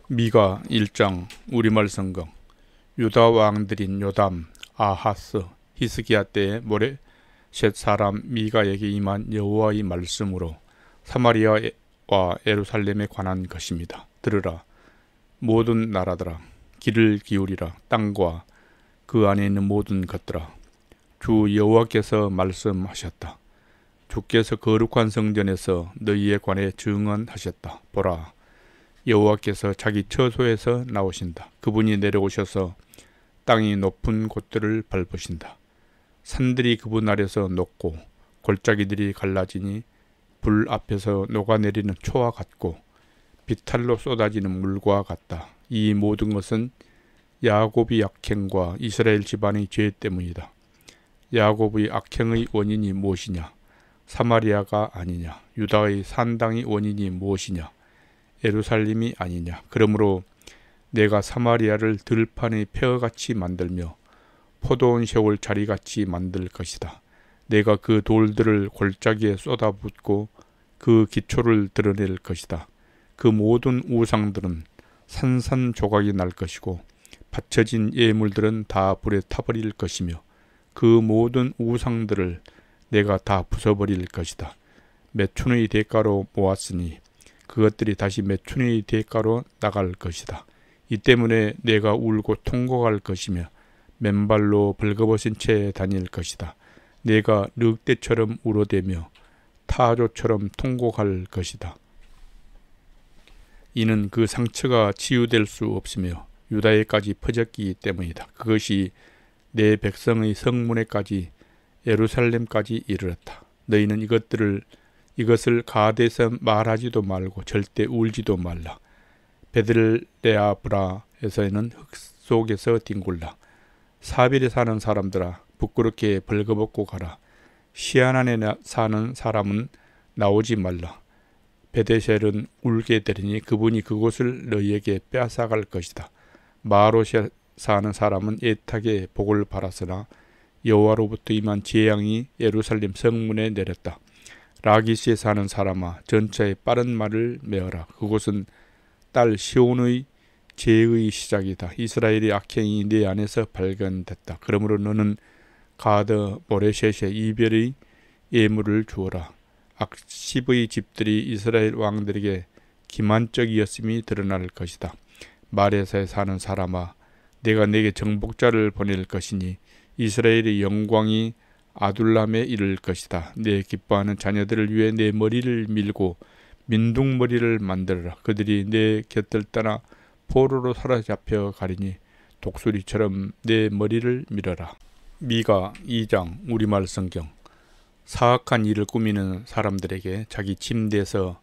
미가 1장 우리말 성경. 유다 왕들인 요담, 아하스, 히스기야 때에 모레셋 사람 미가에게 임한 여호와의 말씀으로 사마리아와 예루살렘에 관한 것입니다. 들으라, 모든 나라들아, 귀를 기울이라. 땅과 그 안에 있는 모든 것들아, 주 여호와께서 말씀하셨다. 주께서 거룩한 성전에서 너희에 관해 증언하셨다. 보라, 여호와께서 자기 처소에서 나오신다. 그분이 내려오셔서 땅이 높은 곳들을 밟으신다. 산들이 그분 아래서 녹고 골짜기들이 갈라지니 불 앞에서 녹아내리는 초와 같고 비탈로 쏟아지는 물과 같다. 이 모든 것은 야곱의 악행과 이스라엘 집안의 죄 때문이다. 야곱의 악행의 원인이 무엇이냐? 사마리아가 아니냐? 유다의 산당의 원인이 무엇이냐? 예루살렘이 아니냐? 그러므로 내가 사마리아를 들판의 폐허같이 만들며 포도원 세울 자리같이 만들 것이다. 내가 그 돌들을 골짜기에 쏟아붓고 그 기초를 드러낼 것이다. 그 모든 우상들은 산산조각이 날 것이고 바쳐진 예물들은 다 불에 타버릴 것이며 그 모든 우상들을 내가 다 부숴버릴 것이다. 매춘의 대가로 모았으니 그것들이 다시 매춘의 대가로 나갈 것이다. 이 때문에 내가 울고 통곡할 것이며 맨발로 벌거벗은 채 다닐 것이다. 내가 늑대처럼 울어대며 타조처럼 통곡할 것이다. 이는 그 상처가 치유될 수 없으며 유다에까지 퍼졌기 때문이다. 그것이 내 백성의 성문에까지 예루살렘까지 이르렀다. 너희는 이것을 가데에서 말하지도 말고 절대 울지도 말라. 베들레아브라에서는 흙 속에서 뒹굴라. 사빌에 사는 사람들아, 부끄럽게 벌거벗고 가라. 시안안에 사는 사람은 나오지 말라. 베데셀은 울게 되리니 그분이 그곳을 너희에게 빼앗아갈 것이다. 마롯에 사는 사람은 애타게 복을 바랐으나 여호와로부터 임한 재앙이 예루살렘 성문에 내렸다. 라기스에 사는 사람아, 전차에 빠른 말을 메어라. 그곳은 딸 시온의 죄의 시작이다. 이스라엘의 악행이 내 안에서 발견됐다. 그러므로 너는 가드 모레셋에 이별의 예물을 주어라. 악십의 집들이 이스라엘 왕들에게 기만적이었음이 드러날 것이다. 마레사에 사는 사람아, 내가 내게 정복자를 보낼 것이니 이스라엘의 영광이 아둘람에 이를 것이다. 내 기뻐하는 자녀들을 위해 내 머리를 밀고 민둥머리를 만들어라. 그들이 내 곁을 떠나 포로로 사로잡혀 가리니 독수리처럼 내 머리를 밀어라. 미가 2장 우리말 성경. 사악한 일을 꾸미는 사람들에게, 자기 침대에서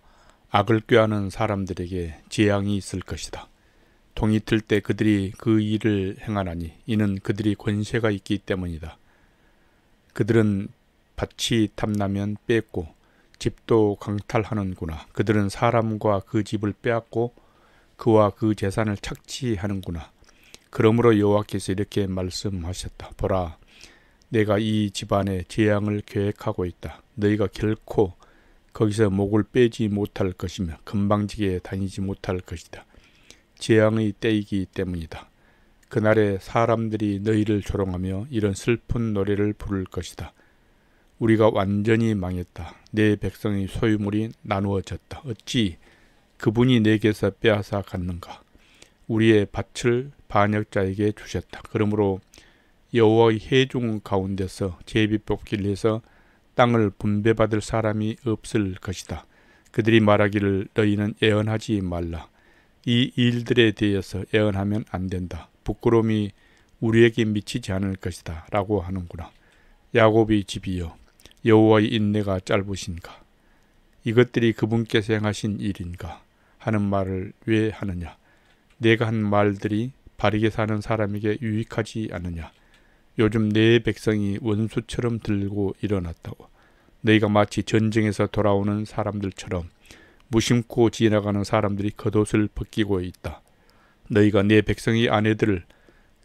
악을 꾀하는 사람들에게 재앙이 있을 것이다. 동이 틀 때 그들이 그 일을 행하나니 이는 그들이 권세가 있기 때문이다. 그들은 밭이 탐나면 뺏고 집도 강탈하는구나. 그들은 사람과 그 집을 빼앗고 그와 그 재산을 착취하는구나. 그러므로 여호와께서 이렇게 말씀하셨다. 보라, 내가 이 집안에 재앙을 계획하고 있다. 너희가 결코 거기서 목을 빼지 못할 것이며 금방지게 다니지 못할 것이다. 재앙의 때이기 때문이다. 그날에 사람들이 너희를 조롱하며 이런 슬픈 노래를 부를 것이다. 우리가 완전히 망했다. 내 백성의 소유물이 나누어졌다. 어찌 그분이 내게서 빼앗아 갔는가? 우리의 밭을 반역자에게 주셨다. 그러므로 여호와의 회중 가운데서 제비뽑기를 해서 땅을 분배받을 사람이 없을 것이다. 그들이 말하기를 너희는 애언하지 말라. 이 일들에 대해서 애언하면 안 된다. 부끄러움이 우리에게 미치지 않을 것이다 라고 하는구나. 야곱의 집이여, 여호와의 인내가 짧으신가? 이것들이 그분께서 행하신 일인가? 하는 말을 왜 하느냐? 내가 한 말들이 바르게 사는 사람에게 유익하지 않느냐? 요즘 내 백성이 원수처럼 들고 일어났다고. 너희가 마치 전쟁에서 돌아오는 사람들처럼 무심코 지나가는 사람들이 겉옷을 벗기고 있다. 너희가 내 백성의 아내들을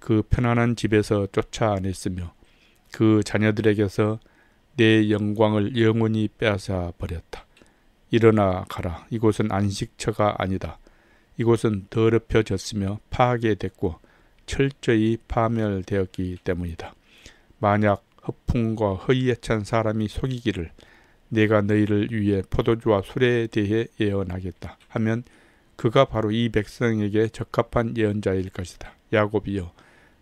그 편안한 집에서 쫓아냈으며 그 자녀들에게서 내 영광을 영원히 빼앗아 버렸다. 일어나 가라. 이곳은 안식처가 아니다. 이곳은 더럽혀졌으며 파괴됐고 철저히 파멸되었기 때문이다. 만약 허풍과 허위에 찬 사람이 속이기를 내가 너희를 위해 포도주와 술에 대해 예언하겠다 하면 그가 바로 이 백성에게 적합한 예언자일 것이다. 야곱이여,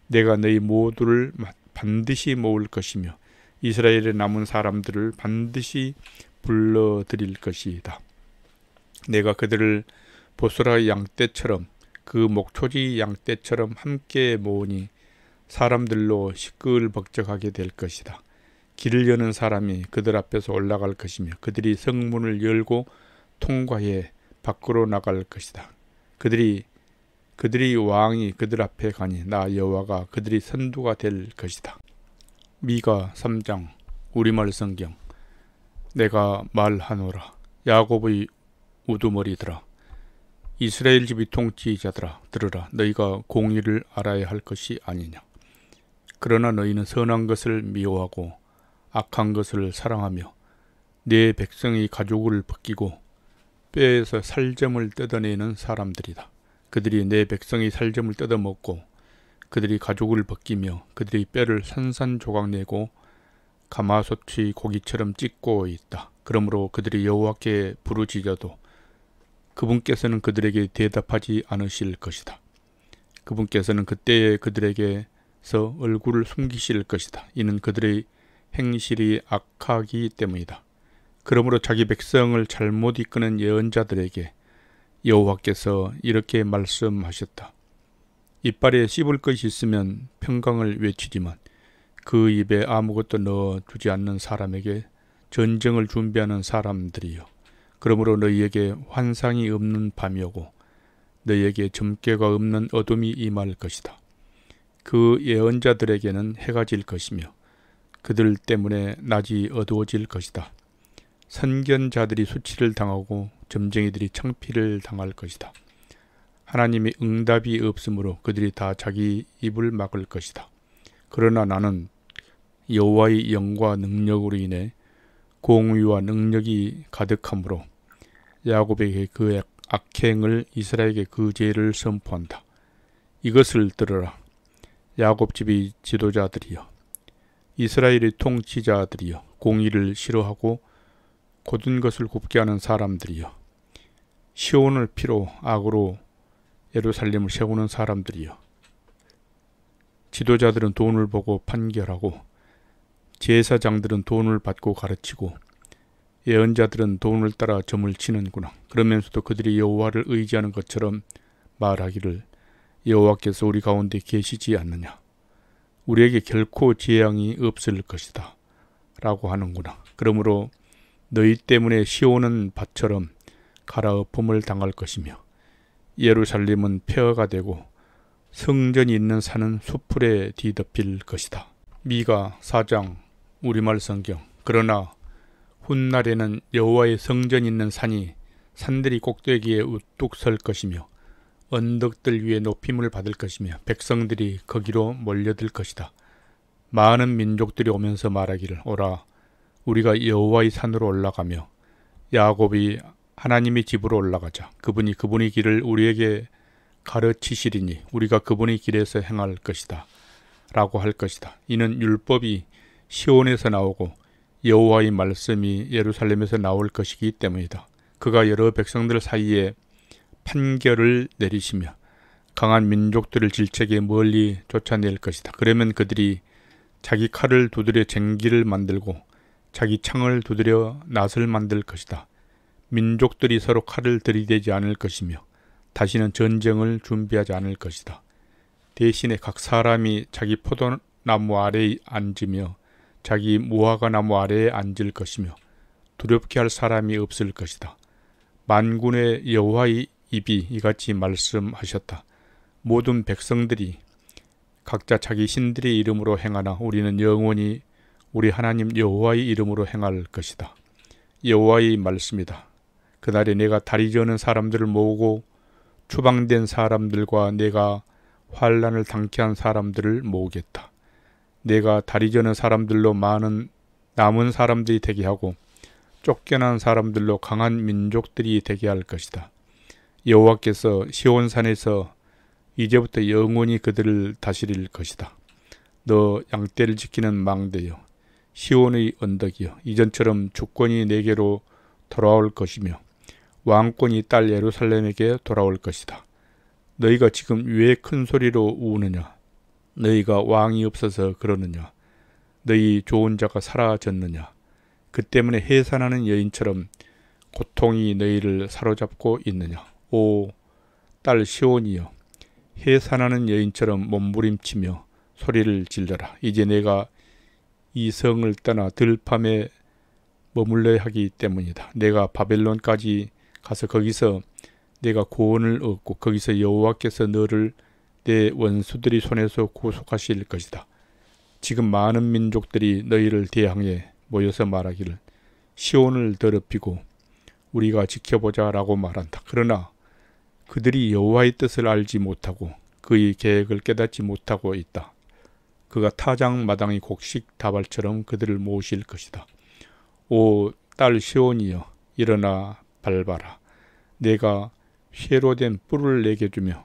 내가 너희 모두를 반드시 모을 것이며 이스라엘에 남은 사람들을 반드시 불러들일 것이다. 내가 그들을 보스라 양떼처럼 그 목초지 양떼처럼 함께 모으니 사람들로 시끌벅적하게 될 것이다. 길을 여는 사람이 그들 앞에서 올라갈 것이며 그들이 성문을 열고 통과해 밖으로 나갈 것이다. 그들이 왕이 그들 앞에 가니 나 여호와가 그들이 선두가 될 것이다. 미가 3장 우리말 성경. 내가 말하노라. 야곱의 우두머리들아, 이스라엘 집의 통치자들아, 들으라. 너희가 공의를 알아야 할 것이 아니냐. 그러나 너희는 선한 것을 미워하고 악한 것을 사랑하며 내 백성의 가죽을 벗기고 뼈에서 살점을 뜯어내는 사람들이다. 그들이 내 백성의 살점을 뜯어먹고 그들이 가죽을 벗기며 그들이 뼈를 산산조각내고 가마솥의 고기처럼 찢고 있다. 그러므로 그들이 여호와께 부르짖어도 그분께서는 그들에게 대답하지 않으실 것이다. 그분께서는 그때에 그들에게서 얼굴을 숨기실 것이다. 이는 그들의 행실이 악하기 때문이다. 그러므로 자기 백성을 잘못 이끄는 예언자들에게 여호와께서 이렇게 말씀하셨다. 이빨에 씹을 것이 있으면 평강을 외치지만 그 입에 아무것도 넣어주지 않는 사람에게 전쟁을 준비하는 사람들이요. 그러므로 너희에게 환상이 없는 밤이 오고 너희에게 점괘가 없는 어둠이 임할 것이다. 그 예언자들에게는 해가 질 것이며 그들 때문에 낮이 어두워질 것이다. 선견자들이 수치를 당하고 점쟁이들이 창피를 당할 것이다. 하나님의 응답이 없으므로 그들이 다 자기 입을 막을 것이다. 그러나 나는 여호와의 영과 능력으로 인해 공의와 능력이 가득함으로 야곱에게 그 악행을 이스라엘에게 그 죄를 선포한다. 이것을 들으라. 야곱 집의 지도자들이여, 이스라엘의 통치자들이여, 공의를 싫어하고 곧은 것을 굽게 하는 사람들이여, 시온을 피로 악으로 예루살렘을 세우는 사람들이여, 지도자들은 돈을 보고 판결하고 제사장들은 돈을 받고 가르치고 예언자들은 돈을 따라 점을 치는구나. 그러면서도 그들이 여호와를 의지하는 것처럼 말하기를 여호와께서 우리 가운데 계시지 않느냐. 우리에게 결코 재앙이 없을 것이다 라고 하는구나. 그러므로 너희 때문에 시온은 밭처럼 갈아엎음을 당할 것이며 예루살렘은 폐허가 되고 성전이 있는 산은 수풀에 뒤덮일 것이다. 미가 4장 우리말 성경. 그러나 훗날에는 여호와의 성전이 있는 산들이 꼭대기에 우뚝 설 것이며 언덕들 위에 높임을 받을 것이며 백성들이 거기로 몰려들 것이다. 많은 민족들이 오면서 말하기를 오라, 우리가 여호와의 산으로 올라가며 야곱이 하나님의 집으로 올라가자. 그분이 그분의 길을 우리에게 가르치시리니 우리가 그분의 길에서 행할 것이다 라고 할 것이다. 이는 율법이 시온에서 나오고 여호와의 말씀이 예루살렘에서 나올 것이기 때문이다. 그가 여러 백성들 사이에 판결을 내리시며 강한 민족들을 질책에 멀리 쫓아낼 것이다. 그러면 그들이 자기 칼을 두드려 쟁기를 만들고 자기 창을 두드려 낫을 만들 것이다. 민족들이 서로 칼을 들이대지 않을 것이며 다시는 전쟁을 준비하지 않을 것이다. 대신에 각 사람이 자기 포도나무 아래에 앉으며 자기 무화과 나무 아래에 앉을 것이며 두렵게 할 사람이 없을 것이다. 만군의 여호와의 입이 이같이 말씀하셨다. 모든 백성들이 각자 자기 신들의 이름으로 행하나 우리는 영원히 우리 하나님 여호와의 이름으로 행할 것이다. 여호와의 말씀이다. 그날에 내가 다리 저는 사람들을 모으고 추방된 사람들과 내가 환난을 당케 한 사람들을 모으겠다. 내가 다리 저는 사람들로 남은 사람들이 되게 하고 쫓겨난 사람들로 강한 민족들이 되게 할 것이다. 여호와께서 시온산에서 이제부터 영원히 그들을 다스릴 것이다. 너 양떼를 지키는 망대여, 시온의 언덕이여, 이전처럼 주권이 내게로 돌아올 것이며 왕권이 딸 예루살렘에게 돌아올 것이다. 너희가 지금 왜 큰 소리로 우느냐? 너희가 왕이 없어서 그러느냐? 너희 좋은 자가 사라졌느냐? 그 때문에 해산하는 여인처럼 고통이 너희를 사로잡고 있느냐? 오, 딸 시온이여, 해산하는 여인처럼 몸부림치며 소리를 질러라. 이제 내가 이 성을 떠나 들밤에 머물러야 하기 때문이다. 내가 바벨론까지 가서 거기서 내가 구원을 얻고 거기서 여호와께서 너를 내 원수들이 손에서 구속하실 것이다. 지금 많은 민족들이 너희를 대항해 모여서 말하기를 시온을 더럽히고 우리가 지켜보자 라고 말한다. 그러나 그들이 여호와의 뜻을 알지 못하고 그의 계획을 깨닫지 못하고 있다. 그가 타작마당의 곡식 다발처럼 그들을 모실 것이다. 오, 딸 시온이여, 일어나 밟아라. 내가 쇠로 된 뿔을 내게 주며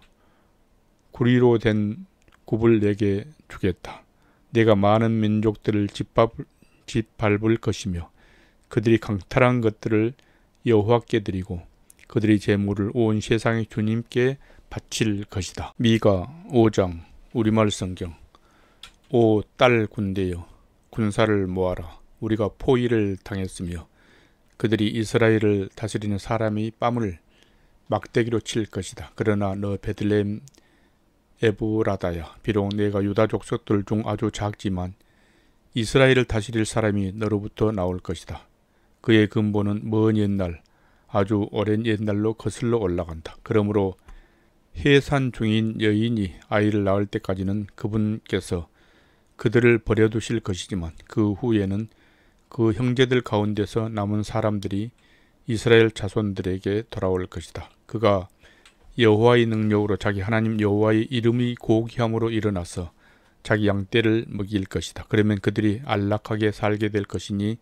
구리로 된 굽을 내게 주겠다. 내가 많은 민족들을 짓밟을 것이며 그들이 강탈한 것들을 여호와께 드리고 그들의 재물을 온 세상의 주님께 바칠 것이다. 미가 5장 우리말 성경. 오, 딸 군대여, 군사를 모아라. 우리가 포위를 당했으며 그들이 이스라엘을 다스리는 사람이 뺨을 막대기로 칠 것이다. 그러나 너 베들레헴 에브라다야, 비록 내가 유다 족속들 중 아주 작지만 이스라엘을 다스릴 사람이 너로부터 나올 것이다. 그의 근본은 먼 옛날, 아주 오랜 옛날로 거슬러 올라간다. 그러므로 해산 중인 여인이 아이를 낳을 때까지는 그분께서 그들을 버려두실 것이지만 그 후에는 그 형제들 가운데서 남은 사람들이 이스라엘 자손들에게 돌아올 것이다. 그가 여호와의 능력으로 자기 하나님 여호와의 이름이 고귀함으로 일어나서 자기 양떼를 먹일 것이다. 그러면 그들이 안락하게 살게 될 것이니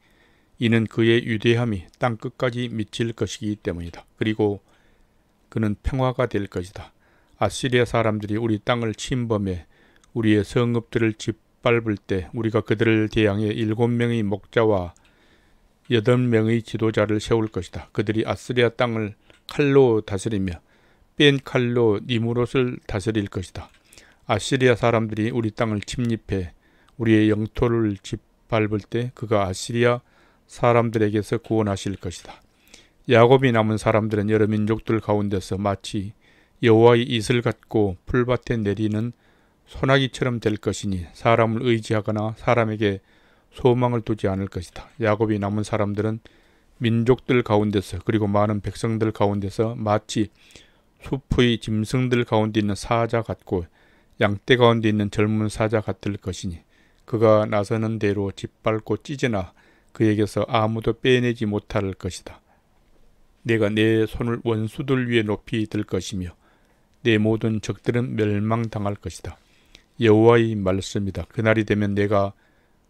이는 그의 위대함이 땅 끝까지 미칠 것이기 때문이다. 그리고 그는 평화가 될 것이다. 아시리아 사람들이 우리 땅을 침범해 우리의 성읍들을 짓밟을 때 우리가 그들을 대항해 7명의 목자와 8명의 지도자를 세울 것이다. 그들이 아시리아 땅을 칼로 다스리며 뺀 칼로 니무롯을 다스릴 것이다. 아시리아 사람들이 우리 땅을 침입해 우리의 영토를 짓밟을 때 그가 아시리아 사람들에게서 구원하실 것이다. 야곱이 남은 사람들은 여러 민족들 가운데서 마치 여호와의 이슬 같고 풀밭에 내리는 소나기처럼 될 것이니 사람을 의지하거나 사람에게 소망을 두지 않을 것이다. 야곱이 남은 사람들은 민족들 가운데서 그리고 많은 백성들 가운데서 마치 숲의 짐승들 가운데 있는 사자 같고 양떼 가운데 있는 젊은 사자 같을 것이니 그가 나서는 대로 짓밟고 찢으나 그에게서 아무도 빼내지 못할 것이다. 내가 내 손을 원수들 위에 높이 들 것이며 내 모든 적들은 멸망당할 것이다. 여호와의 말씀이다. 그날이 되면 내가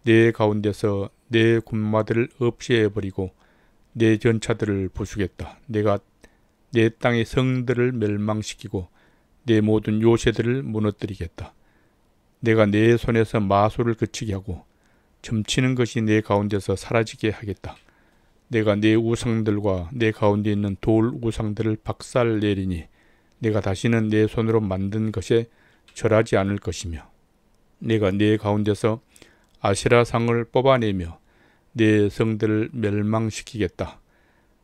내 가운데서 내 군마들을 없애버리고 내 전차들을 부수겠다. 내가 내 땅의 성들을 멸망시키고 내 모든 요새들을 무너뜨리겠다. 내가 내 손에서 마소를 그치게 하고 점치는 것이 내 가운데서 사라지게 하겠다. 내가 내 우상들과 내 가운데 있는 돌 우상들을 박살내리니 내가 다시는 내 손으로 만든 것에 절하지 않을 것이며 내가 내 가운데서 아세라상을 뽑아내며 내 성들을 멸망시키겠다.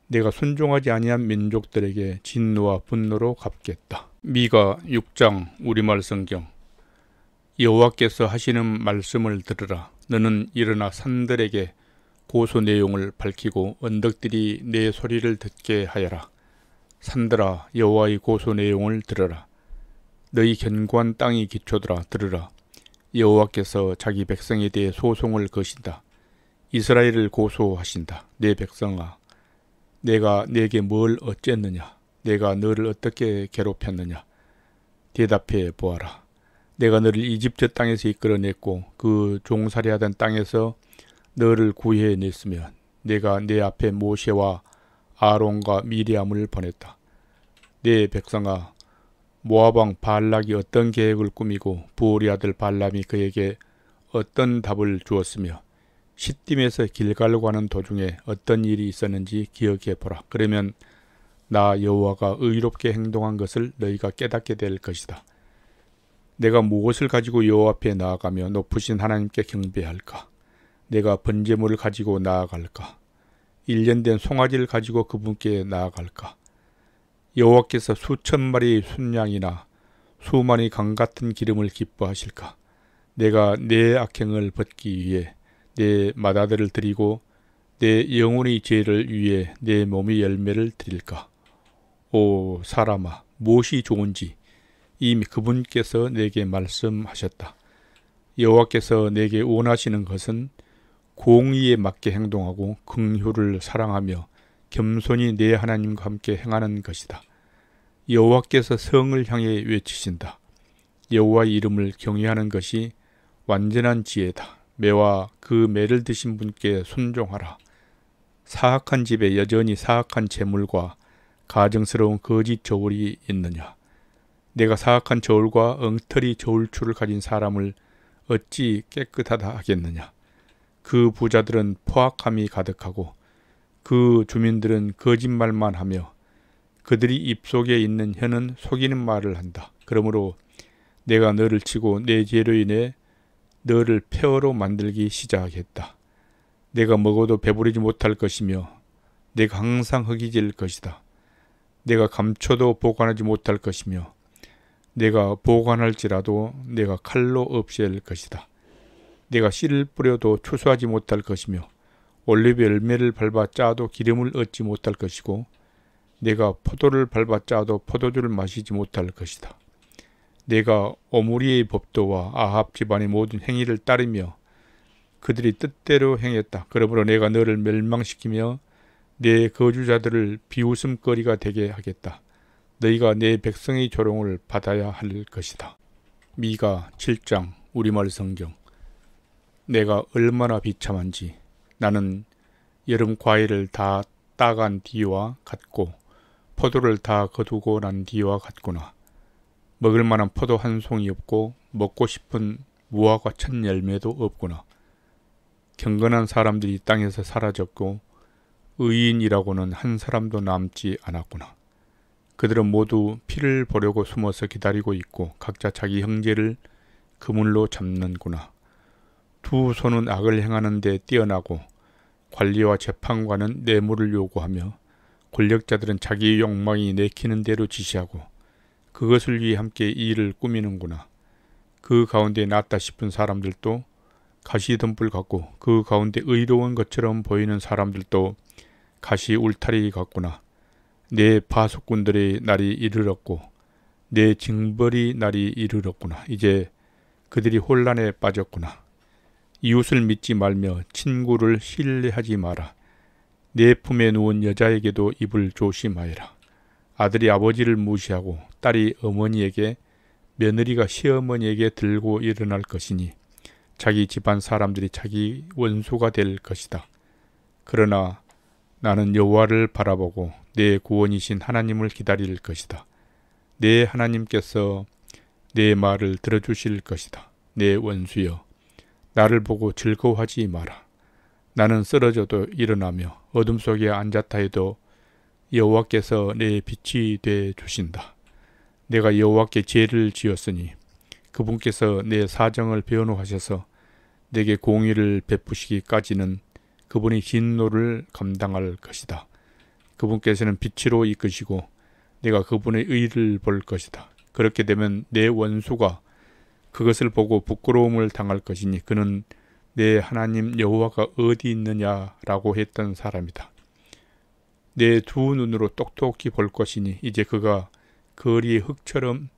내가 순종하지 아니한 민족들에게 진노와 분노로 갚겠다. 미가 6장 우리말 성경. 여호와께서 하시는 말씀을 들으라. 너는 일어나 산들에게 고소 내용을 밝히고 언덕들이 내 소리를 듣게 하여라. 산들아, 여호와의 고소 내용을 들으라. 너희 견고한 땅이 기초들아, 들으라. 여호와께서 자기 백성에 대해 소송을 거신다. 이스라엘을 고소하신다. 내 백성아, 내가 내게 뭘 어쨌느냐? 내가 너를 어떻게 괴롭혔느냐? 대답해 보아라. 내가 너를 이집트 땅에서 이끌어냈고 그 종살이하던 땅에서 너를 구해냈으며 내가 내 앞에 모세와 아론과 미리암을 보냈다. 내 백성아, 모압 왕 발락이 어떤 계획을 꾸미고 부올의 아들 발람이 그에게 어떤 답을 주었으며 시딤에서 길갈로 가는 도중에 어떤 일이 있었는지 기억해 보라. 그러면 나 여호와가 의롭게 행동한 것을 너희가 깨닫게 될 것이다. 내가 무엇을 가지고 여호와 앞에 나아가며 높으신 하나님께 경배할까? 내가 번제물을 가지고 나아갈까? 1년 된 송아지를 가지고 그분께 나아갈까? 여호와께서 수천 마리의 순양이나 수만의 강 같은 기름을 기뻐하실까? 내가 내 악행을 벗기 위해 내 맏아들을 드리고 내 영혼의 죄를 위해 내 몸의 열매를 드릴까? 오 사람아, 무엇이 좋은지 이미 그분께서 내게 말씀하셨다. 여호와께서 내게 원하시는 것은 공의에 맞게 행동하고 긍휼을 사랑하며 겸손히 내 하나님과 함께 행하는 것이다. 여호와께서 성을 향해 외치신다. 여호와의 이름을 경외하는 것이 완전한 지혜다. 매와 그 매를 드신 분께 순종하라. 사악한 집에 여전히 사악한 재물과 가증스러운 거짓 저울이 있느냐? 내가 사악한 저울과 엉터리 저울추를 가진 사람을 어찌 깨끗하다 하겠느냐? 그 부자들은 포악함이 가득하고 그 주민들은 거짓말만 하며 그들이 입속에 있는 혀는 속이는 말을 한다. 그러므로 내가 너를 치고 내 죄로 인해 너를 폐허로 만들기 시작했다. 내가 먹어도 배부르지 못할 것이며 내가 항상 허기질 것이다. 내가 감춰도 보관하지 못할 것이며 내가 보관할지라도 내가 칼로 없앨 것이다. 내가 씨를 뿌려도 추수하지 못할 것이며 올리브 열매를 밟아 짜도 기름을 얻지 못할 것이고 내가 포도를 밟아 짜도 포도주를 마시지 못할 것이다. 내가 오므리의 법도와 아합 집안의 모든 행위를 따르며 그들이 뜻대로 행했다. 그러므로 내가 너를 멸망시키며 내 거주자들을 비웃음거리가 되게 하겠다. 너희가 내 백성의 조롱을 받아야 할 것이다. 미가 7장 우리말 성경. 내가 얼마나 비참한지 나는 여름 과일을 다 따간 뒤와 같고 포도를 다 거두고 난 뒤와 같구나. 먹을 만한 포도 한 송이 없고 먹고 싶은 무화과 첫 열매도 없구나. 경건한 사람들이 땅에서 사라졌고 의인이라고는 한 사람도 남지 않았구나. 그들은 모두 피를 보려고 숨어서 기다리고 있고 각자 자기 형제를 그물로 잡는구나. 두 손은 악을 행하는 데 뛰어나고 관리와 재판관은 뇌물을 요구하며 권력자들은 자기의 욕망이 내키는 대로 지시하고 그것을 위해 함께 이 일을 꾸미는구나. 그 가운데 낫다 싶은 사람들도 가시덤불 같고 그 가운데 의로운 것처럼 보이는 사람들도 가시 울타리 같구나. 내 파수꾼들의 날이 이르렀고 내 징벌이 날이 이르렀구나. 이제 그들이 혼란에 빠졌구나. 이웃을 믿지 말며 친구를 신뢰하지 마라. 내 품에 누운 여자에게도 입을 조심하여라. 아들이 아버지를 무시하고 딸이 어머니에게 며느리가 시어머니에게 들고 일어날 것이니 자기 집안 사람들이 자기 원수가 될 것이다. 그러나 나는 여호와를 바라보고 내 구원이신 하나님을 기다릴 것이다. 내 하나님께서 내 말을 들어주실 것이다. 내 원수여, 나를 보고 즐거워하지 마라. 나는 쓰러져도 일어나며 어둠 속에 앉았다 해도 여호와께서 내 빛이 돼 주신다. 내가 여호와께 죄를 지었으니 그분께서 내 사정을 변호하셔서 내게 공의를 베푸시기까지는 그분이 진노를 감당할 것이다. 그분께서는 빛으로 이끄시고 내가 그분의 의를 볼 것이다. 그렇게 되면 내 원수가 그것을 보고 부끄러움을 당할 것이니 그는 내 하나님 여호와가 어디 있느냐라고 했던 사람이다. 내 두 눈으로 똑똑히 볼 것이니 이제 그가 거리의 흙처럼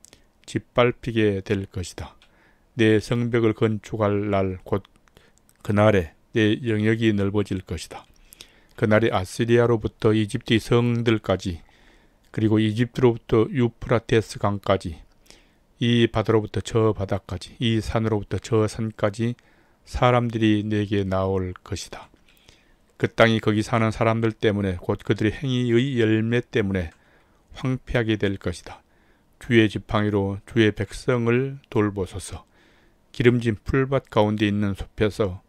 짓밟히게 될 것이다. 내 성벽을 건축할 날 곧 그날에 내 영역이 넓어질 것이다. 그날에 아시리아로부터 이집트의 성들까지 그리고 이집트로부터 유프라테스 강까지 이 바다로부터 저 바다까지 이 산으로부터 저 산까지 사람들이 내게 나올 것이다. 그 땅이 거기 사는 사람들 때문에 곧 그들의 행위의 열매 때문에 황폐하게 될 것이다. 주의 지팡이로 주의 백성을 돌보소서. 기름진 풀밭 가운데 있는 숲에서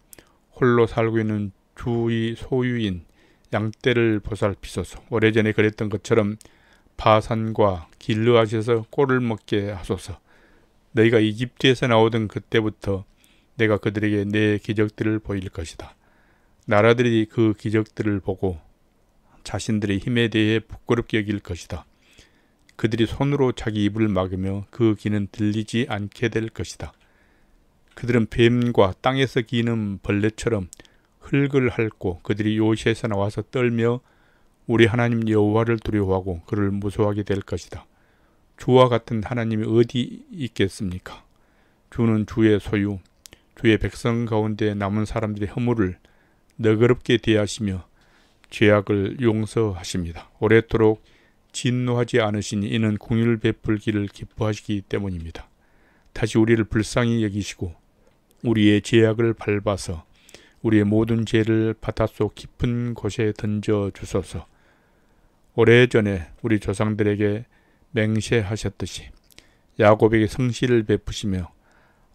홀로 살고 있는 주의 소유인 양떼를 보살피소서. 오래전에 그랬던 것처럼 바산과 길르앗에서 꼴을 먹게 하소서. 너희가 이집트에서 나오던 그때부터 내가 그들에게 내 기적들을 보일 것이다. 나라들이 그 기적들을 보고 자신들의 힘에 대해 부끄럽게 여길 것이다. 그들이 손으로 자기 입을 막으며 그 귀는 들리지 않게 될 것이다. 그들은 뱀과 땅에서 기는 벌레처럼 흙을 핥고 그들이 요시에서 나와서 떨며 우리 하나님 여호와를 두려워하고 그를 무서워하게 될 것이다. 주와 같은 하나님이 어디 있겠습니까? 주는 주의 소유, 주의 백성 가운데 남은 사람들의 허물을 너그럽게 대하시며 죄악을 용서하십니다. 오래도록 진노하지 않으시니 이는 긍휼 베풀기를 기뻐하시기 때문입니다. 다시 우리를 불쌍히 여기시고 우리의 죄악을 밟아서 우리의 모든 죄를 바닷속 깊은 곳에 던져 주소서. 오래전에 우리 조상들에게 맹세하셨듯이 야곱에게 성실을 베푸시며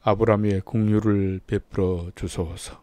아브라함의 긍휼을 베풀어 주소서.